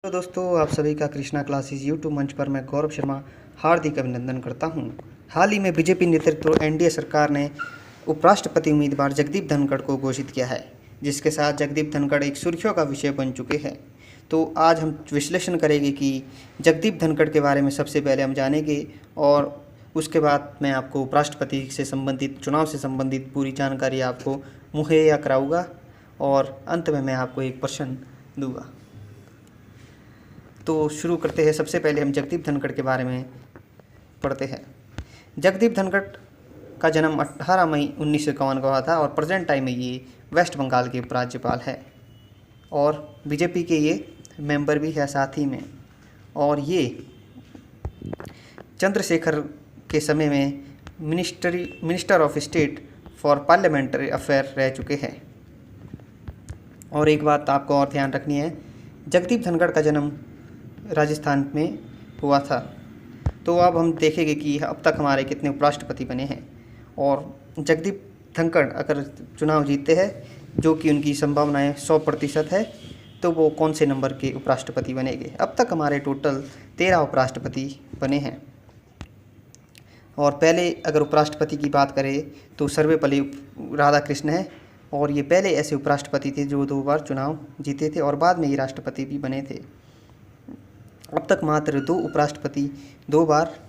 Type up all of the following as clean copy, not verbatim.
तो दोस्तों, आप सभी का कृष्णा क्लासेस यूट्यूब मंच पर मैं गौरव शर्मा हार्दिक अभिनंदन करता हूं। हाल ही में बीजेपी नेतृत्व एनडीए सरकार ने उपराष्ट्रपति उम्मीदवार जगदीप धनखड़ को घोषित किया है, जिसके साथ जगदीप धनखड़ एक सुर्खियों का विषय बन चुके हैं। तो आज हम विश्लेषण करेंगे कि जगदीप धनखड़ के बारे में सबसे पहले हम जानेंगे और उसके बाद मैं आपको उपराष्ट्रपति से संबंधित चुनाव से संबंधित पूरी जानकारी आपको मुहैया कराऊँगा और अंत में मैं आपको एक प्रश्न दूँगा। तो शुरू करते हैं। सबसे पहले हम जगदीप धनखड़ के बारे में पढ़ते हैं। जगदीप धनखड़ का जन्म 18 मई 1951 को हुआ था और प्रेजेंट टाइम में ये वेस्ट बंगाल के उपराज्यपाल है और बीजेपी के ये मेंबर भी है साथ ही में। और ये चंद्रशेखर के समय में minister of state for parliamentary affair रह चुके हैं। और एक बात आपको और ध्यान रखनी है, जगदीप धनखड़ का जन्म राजस्थान में हुआ था। तो अब हम देखेंगे कि अब तक हमारे कितने उपराष्ट्रपति बने हैं और जगदीप धनखड़ अगर चुनाव जीतते हैं, जो कि उनकी संभावनाएं 100% है, तो वो कौन से नंबर के उपराष्ट्रपति बनेंगे। अब तक हमारे टोटल 13 उपराष्ट्रपति बने हैं। और पहले अगर उपराष्ट्रपति की बात करें तो सर्वपल्ली राधाकृष्ण है और ये पहले ऐसे उपराष्ट्रपति थे जो 2 बार चुनाव जीते थे और बाद में ये राष्ट्रपति भी बने थे। अब तक मात्र 2 उपराष्ट्रपति 2 बार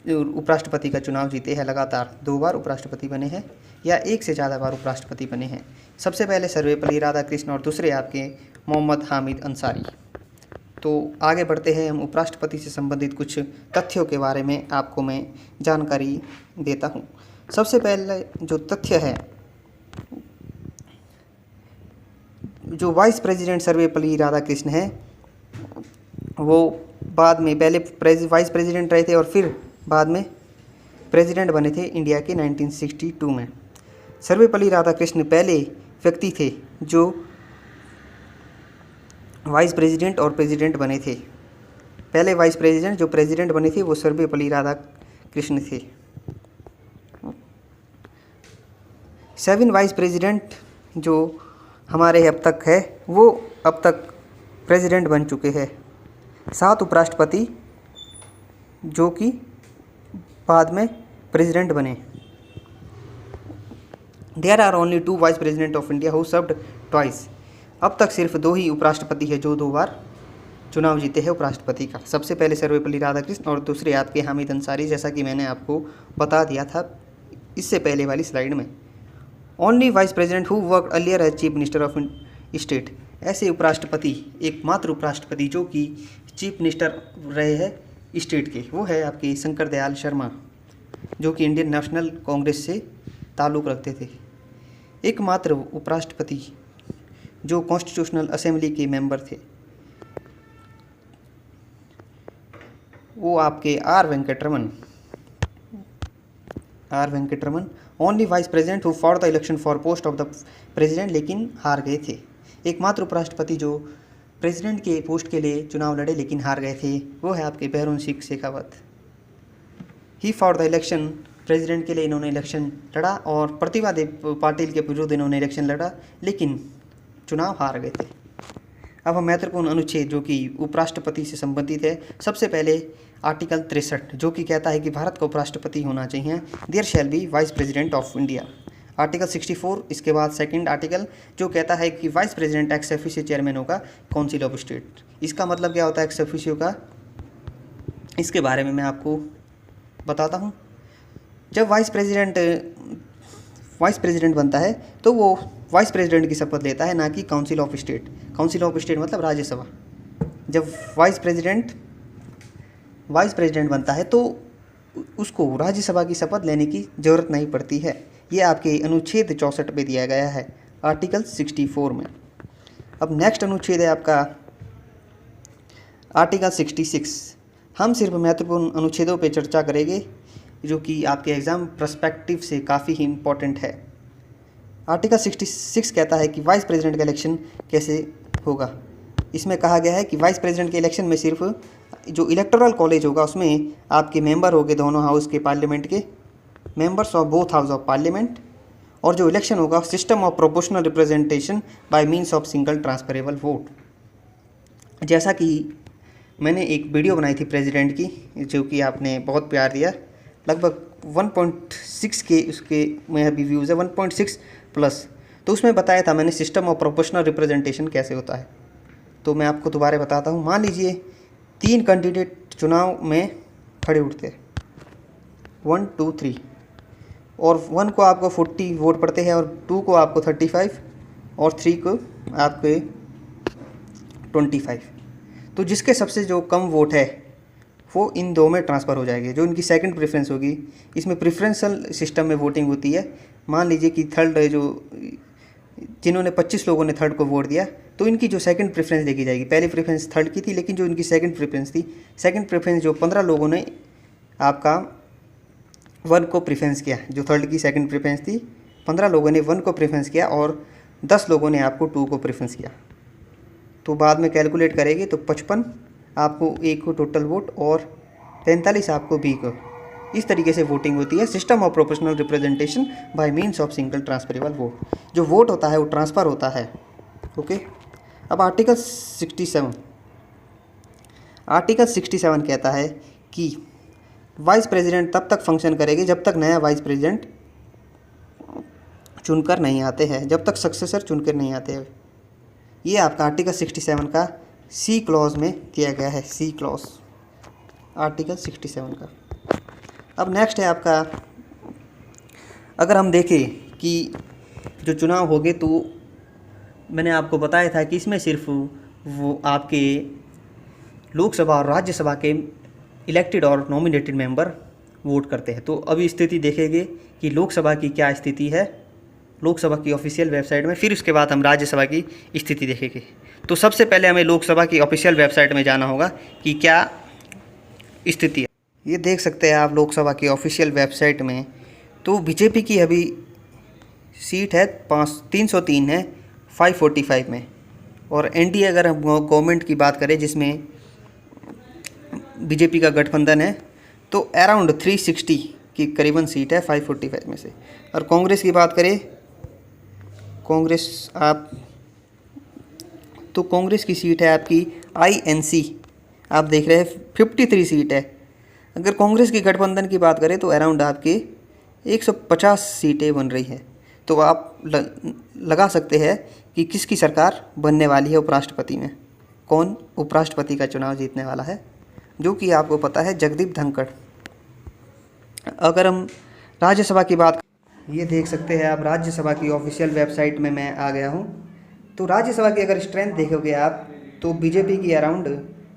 उपराष्ट्रपति का चुनाव जीते हैं, लगातार 2 बार उपराष्ट्रपति बने हैं या 1 से ज़्यादा बार उपराष्ट्रपति बने हैं। सबसे पहले सर्वपल्ली राधाकृष्ण और दूसरे आपके मोहम्मद हामिद अंसारी। तो आगे बढ़ते हैं, हम उपराष्ट्रपति से संबंधित कुछ तथ्यों के बारे में आपको मैं जानकारी देता हूँ। सबसे पहले जो तथ्य है, जो वाइस प्रेसिडेंट सर्वपल्ली राधाकृष्ण है वो बाद में पहले वाइस प्रेसिडेंट रहे थे और फिर बाद में प्रेसिडेंट बने थे इंडिया के 1962 में। सर्वपल्ली राधाकृष्ण पहले व्यक्ति थे जो वाइस प्रेसिडेंट और प्रेसिडेंट बने थे। पहले वाइस प्रेसिडेंट जो प्रेसिडेंट बने थे वो सर्वपल्ली राधाकृष्ण थे। 7 वाइस प्रेसिडेंट जो हमारे अब तक है वो अब तक प्रेसिडेंट बन चुके हैं। 7 उपराष्ट्रपति जो कि बाद में प्रेसिडेंट बने। There are only 2 vice president of India who served twice. अब तक सिर्फ 2 ही उपराष्ट्रपति है जो 2 बार चुनाव जीते हैं उपराष्ट्रपति का। सबसे पहले सर्वपल्ली राधाकृष्ण और दूसरे आपके हामिद अंसारी, जैसा कि मैंने आपको बता दिया था इससे पहले वाली स्लाइड में। Only vice president who work earlier as chief minister of state. ऐसे उपराष्ट्रपति, एकमात्र उपराष्ट्रपति जो कि चीफ मिनिस्टर रहे हैं स्टेट के, वो है आपके शंकर दयाल शर्मा, जो कि इंडियन नेशनल कांग्रेस से ताल्लुक़ रखते थे। एकमात्र उपराष्ट्रपति जो कॉन्स्टिट्यूशनल असेंबली के मेंबर थे वो आपके R Venkataraman. Only vice president who for the election for post of the president, लेकिन हार गए थे। एकमात्र उपराष्ट्रपति जो प्रेसिडेंट के पोस्ट के लिए चुनाव लड़े लेकिन हार गए थे वो है आपके बैरून सिंह शेखावत। ही फॉर द इलेक्शन, प्रेसिडेंट के लिए इन्होंने इलेक्शन लड़ा और प्रतिभा देव पाटिल के विरुद्ध इन्होंने इलेक्शन लड़ा लेकिन चुनाव हार गए थे। अब हम महत्वपूर्ण अनुच्छेद जो कि उपराष्ट्रपति से संबंधित है। सबसे पहले आर्टिकल 63 जो कि कहता है कि भारत का उपराष्ट्रपति होना चाहिए, there shall be vice president of India. Article 64, इसके बाद सेकंड आर्टिकल जो कहता है कि vice president ex officio chairman होगा काउंसिल ऑफ स्टेट। इसका मतलब क्या होता है एक्स ऑफिशियो का, इसके बारे में मैं आपको बताता हूँ। जब वाइस प्रेसिडेंट बनता है तो वो वाइस प्रेसिडेंट की शपथ लेता है, ना कि council of state. Council of state मतलब राज्यसभा। जब वाइस प्रेसिडेंट बनता है तो उसको राज्यसभा की शपथ लेने की ज़रूरत नहीं पड़ती है। ये आपके अनुच्छेद 64 पे दिया गया है, आर्टिकल 64 में। अब नेक्स्ट अनुच्छेद है आपका आर्टिकल 66। हम सिर्फ महत्वपूर्ण अनुच्छेदों पे चर्चा करेंगे जो कि आपके एग्ज़ाम पर्सपेक्टिव से काफ़ी ही इम्पोर्टेंट है। आर्टिकल 66 कहता है कि वाइस प्रेसिडेंट का इलेक्शन कैसे होगा। इसमें कहा गया है कि वाइस प्रेसिडेंट के इलेक्शन में सिर्फ जो इलेक्टोरल कॉलेज होगा उसमें आपके मेंबर होंगे दोनों हाउस के पार्लियामेंट के, members of both house of parliament, और जो इलेक्शन होगा system of proportional representation bye means of single transferable vote. जैसा कि मैंने एक वीडियो बनाई थी प्रेसिडेंट की, जो कि आपने बहुत प्यार दिया, लगभग 1.6 के उसके में अभी व्यूज़ है, 1.6 प्लस। तो उसमें बताया था मैंने सिस्टम ऑफ प्रोपोर्शनल रिप्रेजेंटेशन कैसे होता है। तो मैं आपको दोबारा बताता हूँ। मान लीजिए 3 कैंडिडेट चुनाव में खड़े उठते, 1 2 3, और 1 को आपको 40 वोट पड़ते हैं, और 2 को आपको 35, और 3 को आपके 25। तो जिसके सबसे जो कम वोट है वो इन दो में ट्रांसफ़र हो जाएंगे, जो इनकी सेकंड प्रेफरेंस होगी। इसमें प्रेफरेंशियल सिस्टम में वोटिंग होती है। मान लीजिए कि थर्ड जो जिन्होंने 25 लोगों ने थर्ड को वोट दिया, तो इनकी जो सेकंड प्रेफरेंस देखी जाएगी। पहली प्रेफरेंस थर्ड की थी, लेकिन जो इनकी सेकंड प्रेफरेंस थी, सेकंड प्रेफरेंस जो 15 लोगों ने आपका 1 को प्रेफरेंस किया, जो थर्ड की सेकंड प्रेफरेंस थी, 15 लोगों ने 1 को प्रेफरेंस किया और 10 लोगों ने आपको 2 को प्रेफरेंस किया। तो बाद में कैलकुलेट करेंगे तो 55 आपको ए को टोटल वोट और 45 आपको बी को। इस तरीके से वोटिंग होती है। System of proportional representation bye means of single transferable vote. जो वोट होता है वो ट्रांसफ़र होता है। ओके, अब आर्टिकल 67 कहता है कि वाइस प्रेसिडेंट तब तक फंक्शन करेगी जब तक नया वाइस प्रेसिडेंट चुनकर नहीं आते हैं, जब तक सक्सेसर चुनकर नहीं आते हैं। ये आपका आर्टिकल 67 का सी क्लॉज में दिया गया है, सी क्लॉज आर्टिकल 67 का। अब नेक्स्ट है आपका, अगर हम देखें कि जो चुनाव हो गए, तो मैंने आपको बताया था कि इसमें सिर्फ वो आपके लोकसभा और राज्यसभा के इलेक्टेड और नॉमिनेटेड मेंबर वोट करते हैं। तो अभी स्थिति देखेंगे कि लोकसभा की क्या स्थिति है, लोकसभा की ऑफिशियल वेबसाइट में, फिर उसके बाद हम राज्यसभा की स्थिति देखेंगे। तो सबसे पहले हमें लोकसभा की ऑफिशियल वेबसाइट में जाना होगा कि क्या स्थिति है। ये देख सकते हैं आप लोकसभा की ऑफिशियल वेबसाइट में। तो बीजेपी की अभी सीट है 303 है 545 में, और एनडीए अगर हम गवर्नमेंट की बात करें जिसमें बीजेपी का गठबंधन है, तो अराउंड 360 की करीबन सीट है 545 में से। और कांग्रेस की बात करें, कांग्रेस की सीट है आपकी INC, आप देख रहे हैं 53 सीट है। अगर कांग्रेस की गठबंधन की बात करें तो अराउंड आपके 150 सीटें बन रही है। तो आप लगा सकते हैं कि किसकी सरकार बनने वाली है उपराष्ट्रपति में, कौन उपराष्ट्रपति का चुनाव जीतने वाला है, जो कि आपको पता है जगदीप धनखड़। अगर हम राज्यसभा की बात, ये देख सकते हैं आप राज्यसभा की ऑफिशियल वेबसाइट में मैं आ गया हूँ। तो राज्यसभा की अगर स्ट्रेंथ देखोगे आप, तो बीजेपी की अराउंड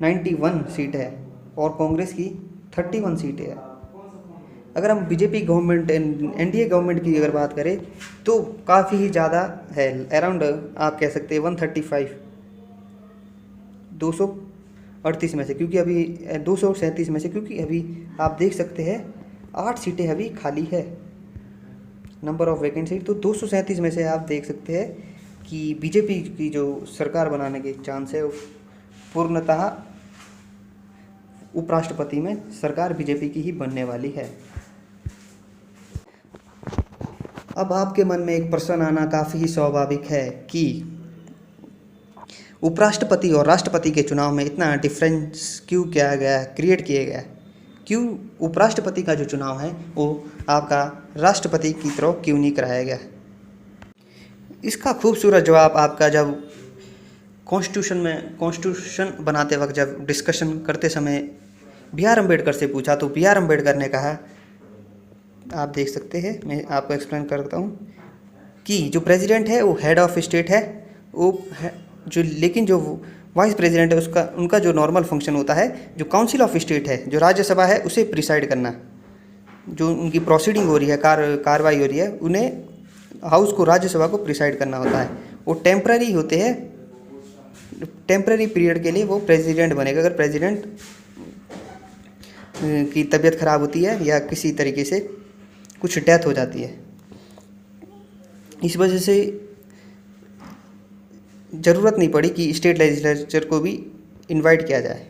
91 सीट है और कांग्रेस की 31 सीटें है। अगर हम बीजेपी गवर्नमेंट एनडीए गवर्नमेंट की अगर बात करें तो काफ़ी ही ज़्यादा है, अराउंड आप कह सकते हैं 135, 238 में से, क्योंकि अभी 237 में से, क्योंकि अभी आप देख सकते हैं 8 सीटें अभी खाली है, नंबर ऑफ वैकेंट सीट। तो 237 में से आप देख सकते हैं कि बीजेपी की जो सरकार बनाने के चांस है, पूर्णतः उपराष्ट्रपति में सरकार बीजेपी की ही बनने वाली है। अब आपके मन में एक प्रश्न आना काफ़ी ही स्वाभाविक है कि उपराष्ट्रपति और राष्ट्रपति के चुनाव में इतना डिफरेंस क्यों किया गया, क्रिएट किया गया, क्यों उपराष्ट्रपति का जो चुनाव है वो आपका राष्ट्रपति की तरह क्यों नहीं कराया गया। इसका खूबसूरत जवाब आपका जब कॉन्स्टिट्यूशन बनाते वक्त जब डिस्कशन करते समय B.R. अम्बेडकर से पूछा, तो B.R. अम्बेडकर ने कहा, आप देख सकते हैं, मैं आपको एक्सप्लेन करता हूँ कि जो प्रेसिडेंट है वो हेड ऑफ स्टेट है, वो जो, लेकिन जो वाइस प्रेसिडेंट है उनका जो नॉर्मल फंक्शन होता है, जो काउंसिल ऑफ स्टेट है, जो राज्यसभा है, उसे प्रिसाइड करना। जो उनकी प्रोसीडिंग हो रही है, कार्रवाई हो रही है, उन्हें हाउस को, राज्यसभा को प्रिसाइड करना होता है। वो टेम्पररी होते हैं, टेम्पररी पीरियड के लिए वो प्रेसिडेंट बनेगा। अगर प्रेसिडेंट की तबीयत ख़राब होती है या किसी तरीके से कुछ डेथ हो जाती है, इस वजह से ज़रूरत नहीं पड़ी कि स्टेट लेजिस्लेचर को भी इनवाइट किया जाए।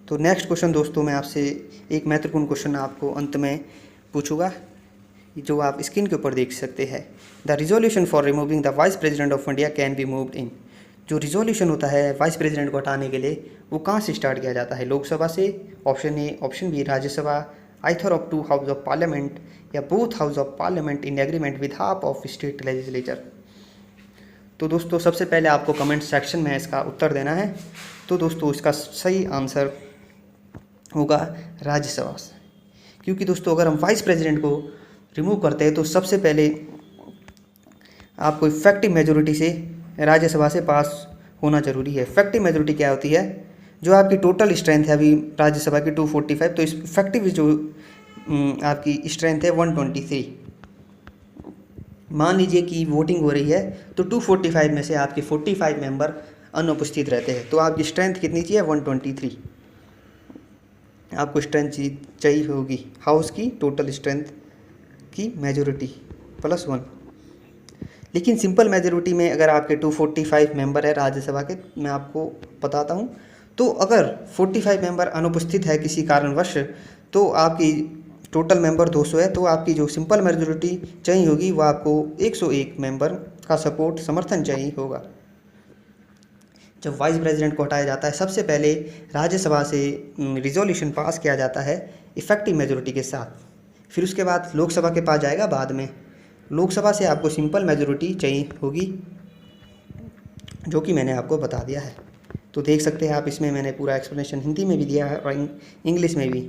तो नेक्स्ट क्वेश्चन दोस्तों, मैं आपसे एक महत्वपूर्ण क्वेश्चन आपको अंत में पूछूंगा, जो आप स्क्रीन के ऊपर देख सकते हैं। The resolution for removing the vice president of India can be moved in. जो रिजोल्यूशन होता है वाइस प्रेसिडेंट को हटाने के लिए, वो कहाँ से स्टार्ट किया जाता है? लोकसभा से, option A, option B Rajya Sabha, either of 2 house of parliament, या both house of parliament in agreement with half of state legislature. तो दोस्तों सबसे पहले आपको कमेंट सेक्शन में इसका उत्तर देना है। तो दोस्तों इसका सही आंसर होगा राज्यसभा से, क्योंकि दोस्तों अगर हम वाइस प्रेसिडेंट को रिमूव करते हैं तो सबसे पहले आपको इफेक्टिव मेजोरिटी से राज्यसभा से पास होना जरूरी है। इफेक्टिव मेजोरिटी क्या होती है? जो आपकी टोटल स्ट्रेंथ है अभी राज्यसभा की 245, तो इस इफेक्टिव जो आपकी स्ट्रेंथ है 123। मान लीजिए कि वोटिंग हो रही है तो 245 में से आपके 45 मेंबर अनुपस्थित रहते हैं, तो आपकी स्ट्रेंथ कितनी चाहिए? 123 आपको स्ट्रेंथ चाहिए होगी हाउस की टोटल स्ट्रेंथ की मेजोरिटी +1। लेकिन सिंपल मेजोरिटी में अगर आपके 245 मेंबर है राज्यसभा के, मैं आपको बताता हूँ, तो अगर 45 मेंबर अनुपस्थित है किसी कारणवश, तो आपकी टोटल मेंबर 200 है, तो आपकी जो सिंपल मेजोरिटी चाहिए होगी वो आपको 101 मेंबर का सपोर्ट समर्थन चाहिए होगा। जब वाइस प्रेसिडेंट को हटाया जाता है सबसे पहले राज्यसभा से रिजोल्यूशन पास किया जाता है इफेक्टिव मेजोरिटी के साथ, फिर उसके बाद लोकसभा के पास जाएगा बाद में। लोकसभा से आपको सिंपल मेजोरिटी चाहिए होगी, जो कि मैंने आपको बता दिया है। तो देख सकते हैं आप, इसमें मैंने पूरा एक्सप्लेनेशन हिंदी में भी दिया है और इंग्लिश में भी,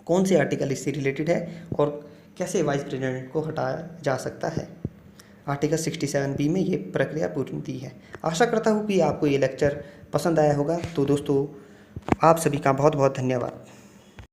कौन से आर्टिकल इससे रिलेटेड है और कैसे वाइस प्रेसिडेंट को हटाया जा सकता है। आर्टिकल 67B में ये प्रक्रिया पूरी दी है। आशा करता हूँ कि आपको ये लेक्चर पसंद आया होगा। तो दोस्तों आप सभी का बहुत बहुत धन्यवाद।